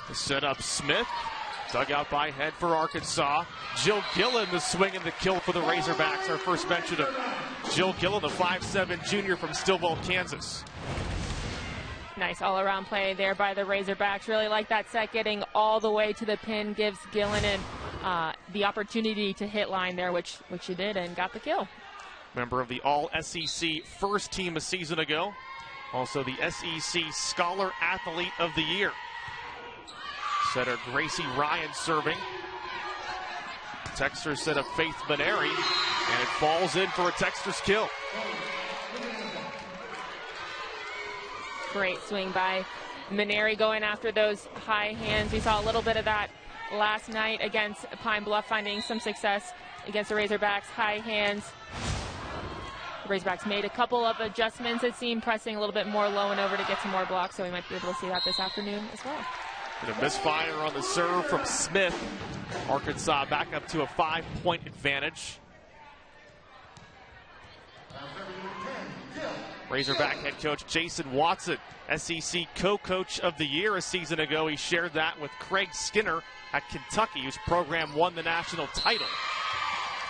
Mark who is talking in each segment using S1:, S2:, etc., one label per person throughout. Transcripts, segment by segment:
S1: To set up Smith. Dug out by head for Arkansas. Jill Gillen, the swing and the kill for the Razorbacks. Our first mention of Jill Gillen, the 5'7" junior from Stillwell, Kansas.
S2: Nice all-around play there by the Razorbacks. Really like that set, getting all the way to the pin, gives Gillen the opportunity to hit line there, which she did, and got the kill.
S1: Member of the All-SEC first team a season ago. Also the SEC Scholar Athlete of the Year. Setter Gracie Ryan serving. Texter set up Faith Maneri, and it falls in for a Texter's kill.
S2: Great swing by Maneri going after those high hands. We saw a little bit of that last night against Pine Bluff, finding some success against the Razorbacks. High hands. The Razorbacks made a couple of adjustments, it seemed, pressing a little bit more low and over to get some more blocks, so we might be able to see that this afternoon as well.
S1: And a misfire on the serve from Smith. Arkansas back up to a 5-point advantage. Razorback head coach Jason Watson, SEC co-coach of the year a season ago. He shared that with Craig Skinner at Kentucky, whose program won the national title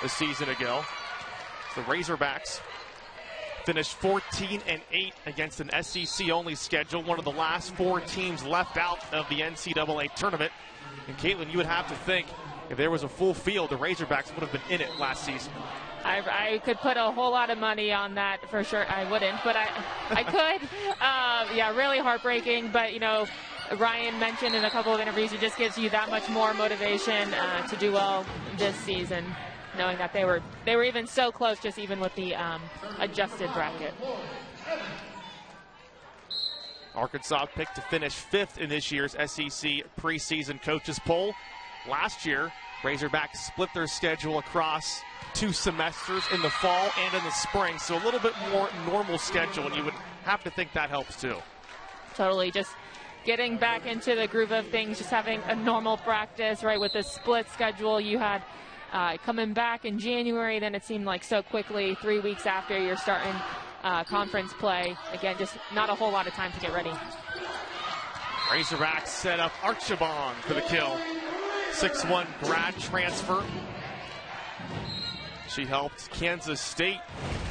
S1: a season ago. The Razorbacks finished 14-8 against an SEC-only schedule, one of the last 4 teams left out of the NCAA tournament. And Caitlin, you would have to think if there was a full field, the Razorbacks would have been in it last season.
S2: I could put a whole lot of money on that for sure. I wouldn't, but I could. Yeah, really heartbreaking. But, you know, Ryan mentioned in a couple of interviews, it just gives you that much more motivation to do well this season, knowing that they were even so close, just even with the adjusted bracket.
S1: Arkansas picked to finish 5th in this year's SEC preseason coaches poll. Last year, Razorbacks split their schedule across 2 semesters, in the fall and in the spring, so a little bit more normal schedule, and you would have to think that helps too.
S2: Totally, just getting back into the groove of things, just having a normal practice, right, with the split schedule you had coming back in January, then it seemed like so quickly, 3 weeks after you're starting conference play. Again, just not a whole lot of time to get ready.
S1: Razorbacks set up Archibong for the kill. 6'1" grad transfer. She helped Kansas State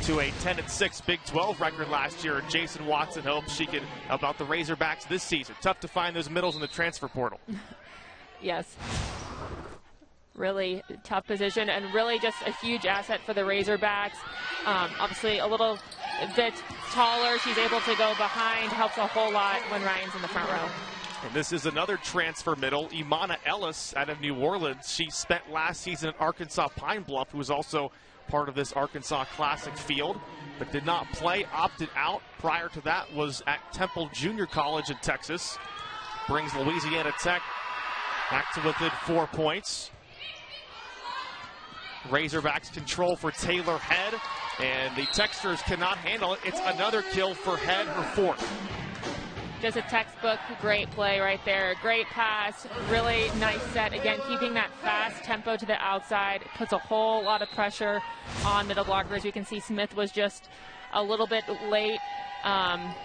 S1: to a 10-6 Big 12 record last year. Jason Watson hopes she can help out the Razorbacks this season. Tough to find those middles in the transfer portal.
S2: Yes. Really tough position, and really just a huge asset for the Razorbacks. Obviously a little bit taller. She's able to go behind, helps a whole lot when Ryan's in the front row.
S1: And this is another transfer middle, Imana Ellis out of New Orleans. She spent last season at Arkansas Pine Bluff, who was also part of this Arkansas Classic field, but did not play, opted out. Prior to that was at Temple Junior College in Texas. Brings Louisiana Tech back to within 4 points. Razorbacks control for Taylor Head, and the Texters cannot handle it. It's another kill for Head, her 4th.
S2: Just a textbook great play right there. Great pass, really nice set. Again, keeping that fast tempo to the outside puts a whole lot of pressure on middle blockers. You can see Smith was just a little bit late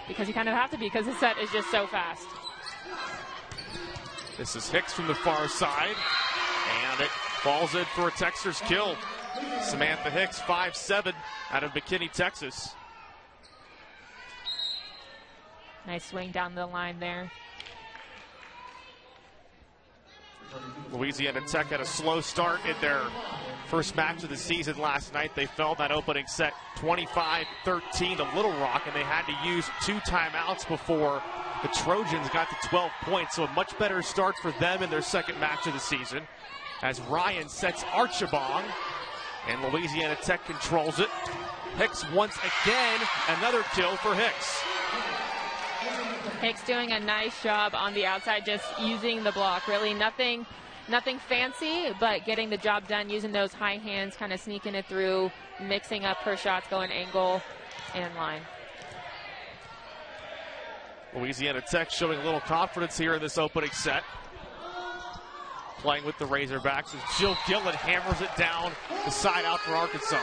S2: because you kind of have to be because the set is just so fast.
S1: This is Hicks from the far side, and it falls in for a Texter's kill. Samantha Hicks, 5'7", out of McKinney, Texas.
S2: Nice swing down the line there.
S1: Louisiana Tech had a slow start in their first match of the season last night. They fell that opening set 25-13 to Little Rock, and they had to use 2 timeouts before the Trojans got to 12 points. So a much better start for them in their second match of the season, as Ryan sets Archibong, and Louisiana Tech controls it. Hicks once again, another kill for Hicks.
S2: Hicks doing a nice job on the outside, just using the block. Really nothing fancy, but getting the job done, using those high hands, kind of sneaking it through, mixing up her shots, going angle and line.
S1: Louisiana Tech showing a little confidence here in this opening set. Playing with the Razorbacks as Jill Gillen hammers it down the side out for Arkansas.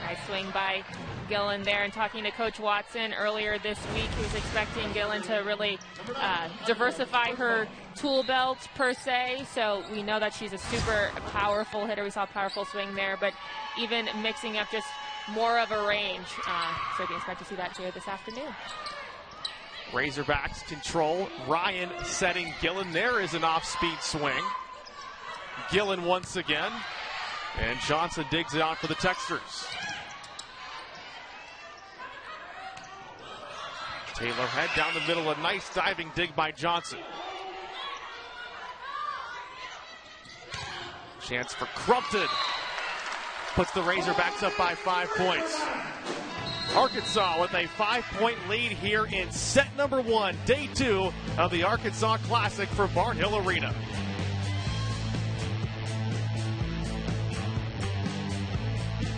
S2: Nice swing by Gillen there. And talking to Coach Watson earlier this week, he was expecting Gillen to really diversify her tool belt per se. So we know that she's a super powerful hitter. We saw a powerful swing there, but even mixing up just more of a range. So we expect to see that too this afternoon.
S1: Razorbacks control. Ryan setting Gillen. There is an off-speed swing. Gillen once again. And Johnson digs it out for the Texters. Taylor head down the middle. A nice diving dig by Johnson. Chance for Crumpton. Puts the Razorbacks up by 5 points. Arkansas with a 5-point lead here in set number 1, day 2 of the Arkansas Classic for Barnhill Arena.